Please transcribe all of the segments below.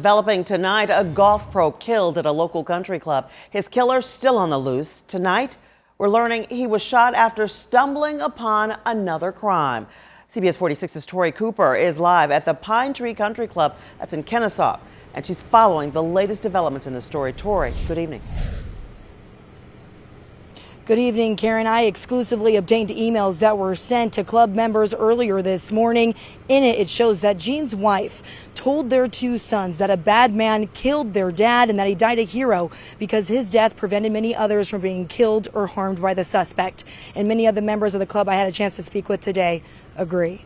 Developing tonight, a golf pro killed at a local country club. His killer still on the loose. Tonight, we're learning he was shot after stumbling upon another crime. CBS 46's Tori Cooper is live at the Pine Tree Country Club. That's in Kennesaw. And she's following the latest developments in the story. Tori, good evening. Good evening, Karen. I exclusively obtained emails that were sent to club members earlier this morning. In it, it shows that Jean's wife told their two sons that a bad man killed their dad and that he died a hero because his death prevented many others from being killed or harmed by the suspect. And many of the members of the club I had a chance to speak with today agree.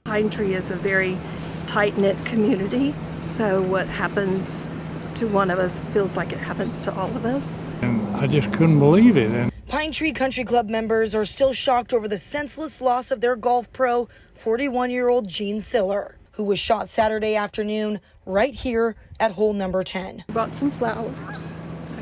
Pine Tree is a very tight-knit community, so what happens to one of us feels like it happens to all of us. And I just couldn't believe it. And Pine Tree Country Club members are still shocked over the senseless loss of their golf pro, 41-year-old Gene Siller, who was shot Saturday afternoon right here at hole number 10. Brought some flowers.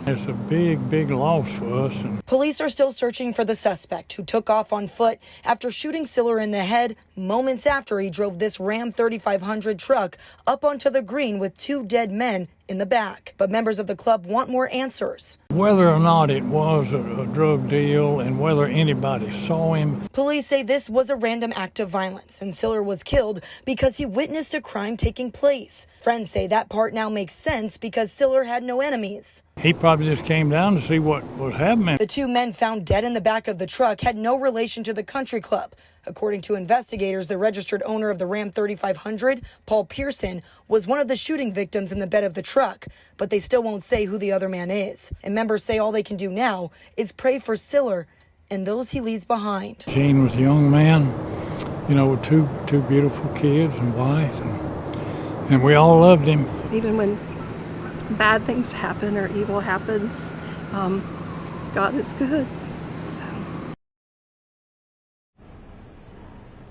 it's a big loss for us. And Police are still searching for the suspect who took off on foot after shooting Siller in the head moments after he drove this Ram 3500 truck up onto the green with two dead men in the back. But members of the club want more answers. whether or not it was a drug deal and whether anybody saw him. Police say this was a random act of violence and Siller was killed because he witnessed a crime taking place. Friends say that part now makes sense because Siller had no enemies. He probably just came down to see what was happening. The two men found dead in the back of the truck had no relation to the country club. According to investigators, the registered owner of the Ram 3500, Paul Pearson, was one of the shooting victims in the bed of the truck, but they still won't say who the other man is. And members say all they can do now is pray for Siller and those he leaves behind. Gene was a young man, with two beautiful kids and wife, and we all loved him. Even when bad things happen or evil happens, God is good.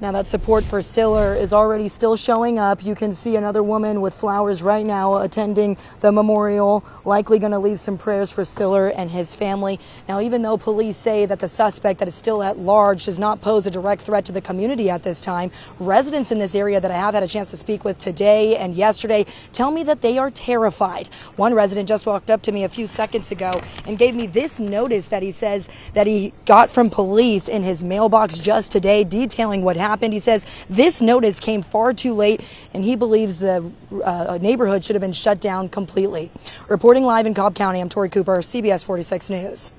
Now that support for Siller is already still showing up. You can see another woman with flowers right now attending the memorial, likely going to leave some prayers for Siller and his family. Now, even though police say that the suspect that is still at large does not pose a direct threat to the community at this time, residents in this area that I have had a chance to speak with today and yesterday tell me that they are terrified. One resident just walked up to me a few seconds ago and gave me this notice that he says that he got from police in his mailbox just today detailing what happened. He says this notice came far too late and he believes the neighborhood should have been shut down completely. Reporting live in Cobb County, I'm Tori Cooper, CBS 46 News.